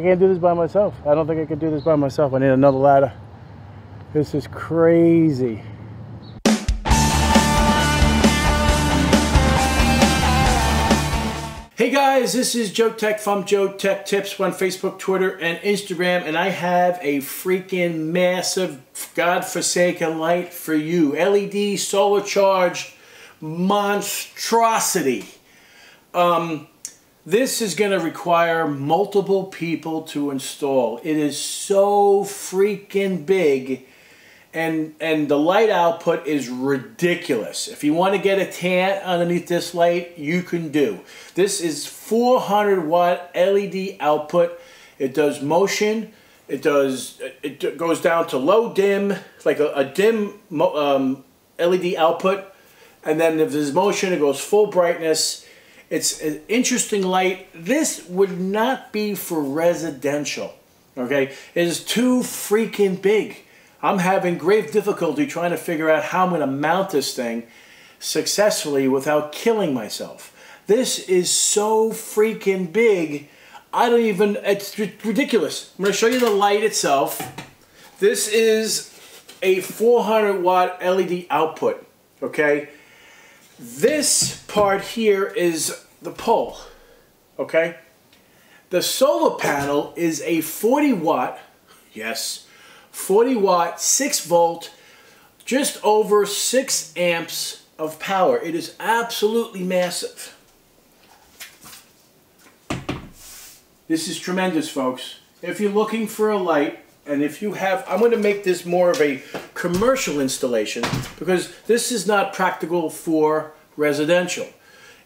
can't do this by myself. I don't think I could do this by myself. I need another ladder. This is crazy. Hey guys, this is JoeTech from JoeTechTips on Facebook, Twitter, and Instagram, and I have a freaking massive, godforsaken light for you. LED solar charged monstrosity. This is going to require multiple people to install. It is so freaking big, and the light output is ridiculous. If you want to get a tan underneath this light, you can do. This is 400 watt LED output. It does motion. It goes down to low dim, like a dim LED output, and then if there's motion, it goes full brightness. It's an interesting light. This would not be for residential, okay? It is too freaking big. I'm having great difficulty trying to figure out how I'm going to mount this thing successfully without killing myself. This is so freaking big, I don't even, it's ridiculous. I'm going to show you the light itself. This is a 400 watt LED output, okay? This part here is the pole, okay? The solar panel is a 40 watt, yes, 40 watt, 6 volt, just over 6 amps of power. It is absolutely massive. This is tremendous, folks. If you're looking for a light, and if you have, I'm going to make this more of a commercial installation because this is not practical for residential.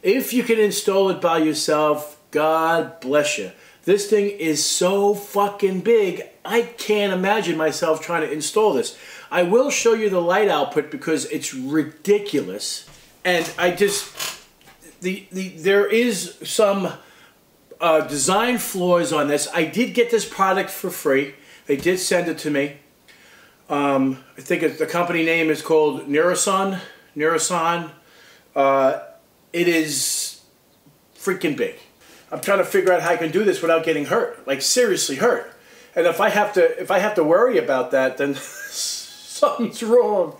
If you can install it by yourself, God bless you. This thing is so fucking big, I can't imagine myself trying to install this. I will show you the light output because it's ridiculous. And I just, there is some design flaws on this. I did get this product for free. They did send it to me. I think the company name is called Neuroson. It is freaking big. I'm trying to figure out how I can do this without getting hurt, like seriously hurt. And if I have to worry about that, then something's wrong.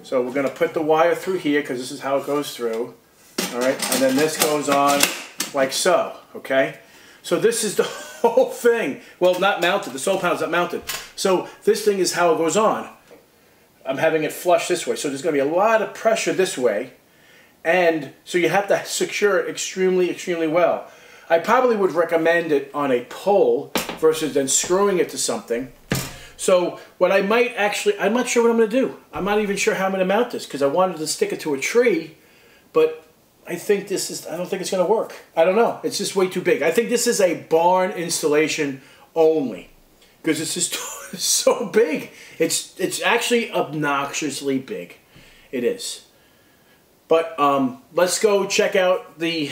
So we're gonna put the wire through here because this is how it goes through. All right, and then this goes on like so. Okay, so this is the whole thing. Well, not mounted. The solar panel's not mounted. So this thing is how it goes on. I'm having it flush this way, so there's gonna be a lot of pressure this way. And so you have to secure it extremely, extremely well. I probably would recommend it on a pole versus then screwing it to something. So what I might actually, I'm not sure what I'm going to do. I'm not even sure how I'm going to mount this because I wanted to stick it to a tree, but I think this is, I don't think it's going to work. I don't know. It's just way too big. I think this is a barn installation only because it's just so big. It's actually obnoxiously big. It is. But let's go check out the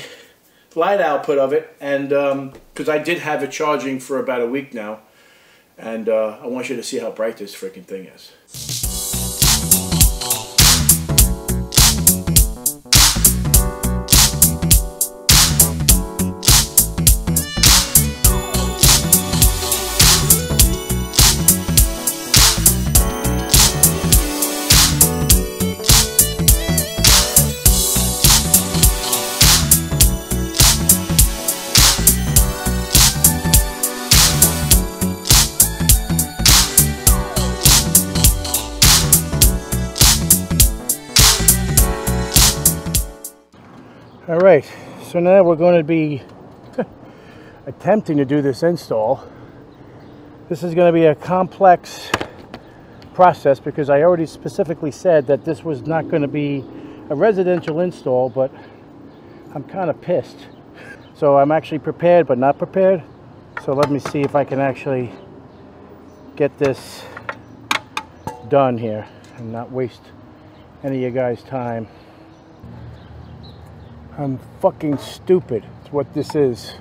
light output of it, and because I did have it charging for about a week now, and I want you to see how bright this freaking thing is. All right, so now we're going to be attempting to do this install. This is going to be a complex process because I already specifically said that this was not going to be a residential install, but I'm kind of pissed. So I'm actually prepared but not prepared. So let me see if I can actually get this done here and not waste any of you guys' time. I'm fucking stupid. It's what this is.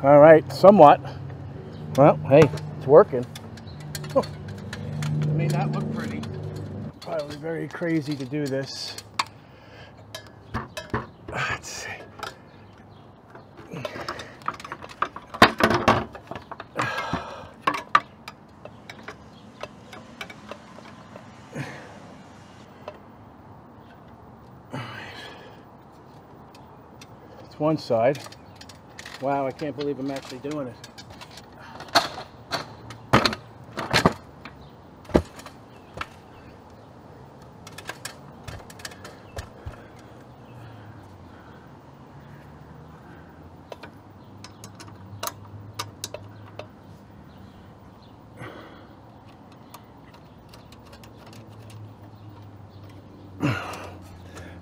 All right, somewhat. Well, hey, it's working. Oh, it may not look pretty. Probably very crazy to do this. Let's see. It's one side. Wow, I can't believe I'm actually doing it.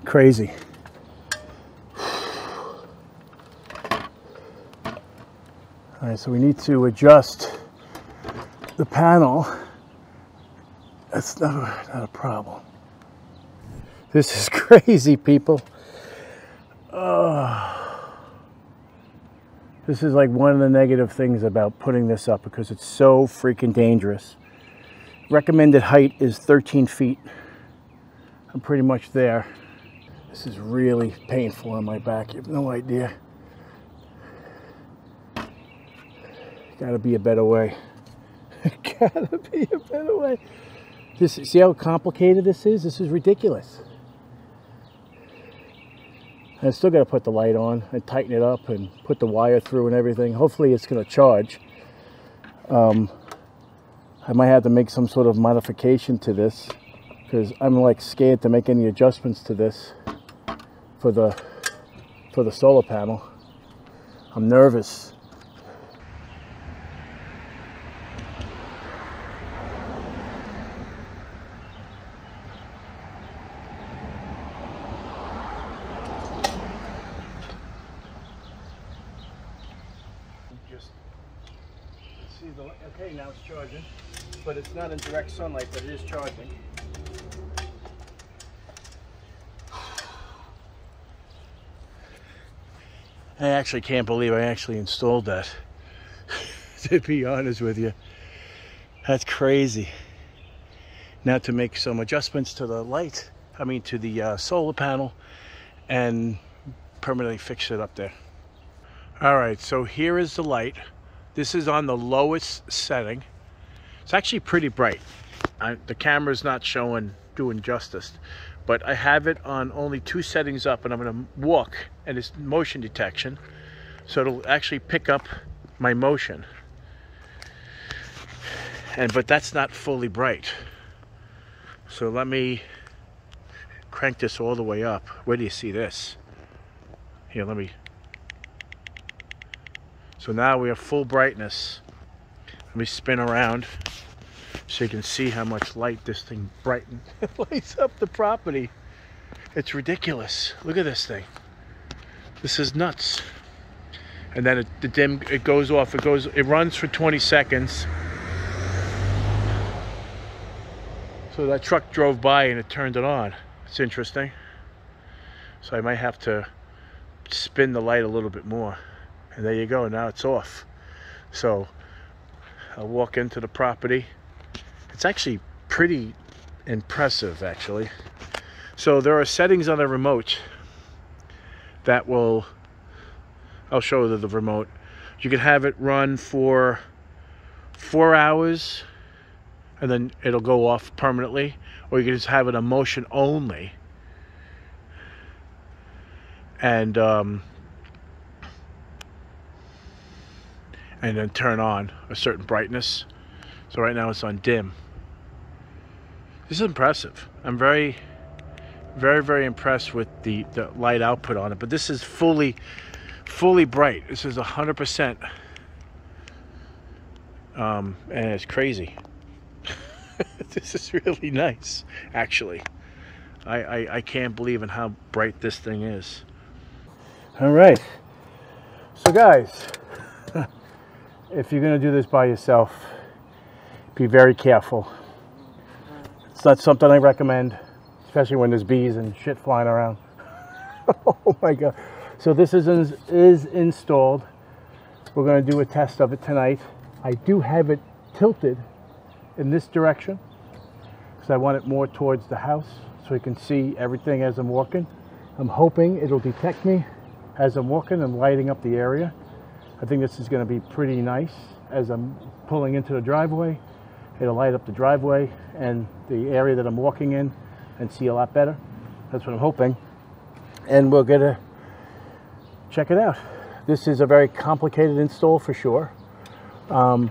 Crazy. All right, so we need to adjust the panel. That's not a problem. This is crazy, people. This is like one of the negative things about putting this up because it's so freaking dangerous. Recommended height is 13 feet. I'm pretty much there. This is really painful on my back. You have no idea. Gotta be a better way. Gotta be a better way. See how complicated this is? This is ridiculous. I still gotta put the light on and tighten it up and put the wire through and everything. Hopefully it's gonna charge. I might have to make some sort of modification to this because I'm like scared to make any adjustments to this for the solar panel. I'm nervous. Okay, now it's charging, but it's not in direct sunlight, but it is charging. I actually can't believe I actually installed that, to be honest with you. That's crazy. Now to make some adjustments to the light, to the solar panel, and permanently fix it up there. All right, so here is the light. This is on the lowest setting. It's actually pretty bright. The camera's not doing justice, but I have it on only 2 settings up, and I'm gonna walk, and it's motion detection. So it'll actually pick up my motion. But that's not fully bright. So let me crank this all the way up. Where do you see this? Here, let me. So now we have full brightness. Let me spin around so you can see how much light this thing brightens. It lights up the property. It's ridiculous. Look at this thing. This is nuts. And then it goes off. It runs for 20 seconds. So that truck drove by and it turned it on. It's interesting. So I might have to spin the light a little bit more. And there you go, now it's off. So I'll walk into the property. It's actually pretty impressive, actually. So there are settings on the remote that will, I'll show you the remote. You can have it run for 4 hours and then it'll go off permanently, or you can just have it on motion only. And then turn on a certain brightness. So right now it's on dim. This is impressive. I'm very, very, very impressed with the light output on it. But this is fully bright. This is 100%. And it's crazy. This is really nice, actually. I can't believe in how bright this thing is. All right. So guys, if you're going to do this by yourself, be very careful. It's not something I recommend, especially when there's bees and shit flying around. Oh my God. So this is installed. We're going to do a test of it tonight. I do have it tilted in this direction because I want it more towards the house so I can see everything as I'm walking. I'm hoping it'll detect me as I'm walking and lighting up the area. I think this is going to be pretty nice. As I'm pulling into the driveway, it'll light up the driveway and the area that I'm walking in and see a lot better. That's what I'm hoping. And we'll get a check it out. This is a very complicated install for sure. I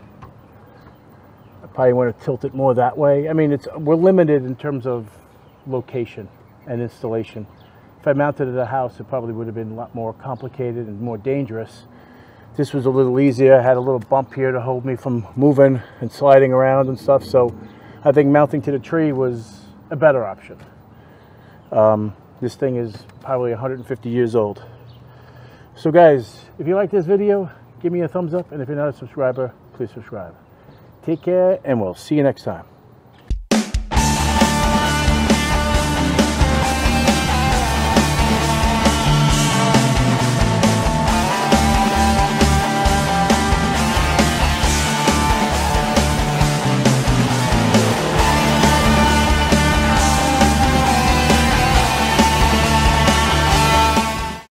probably want to tilt it more that way. I mean, we're limited in terms of location and installation. If I mounted it at a house, it probably would have been a lot more complicated and more dangerous. This was a little easier. I had a little bump here to hold me from moving and sliding around and stuff. So I think mounting to the tree was a better option. This thing is probably 150 years old. So guys, if you like this video, give me a thumbs up. And if you're not a subscriber, please subscribe. Take care, and we'll see you next time.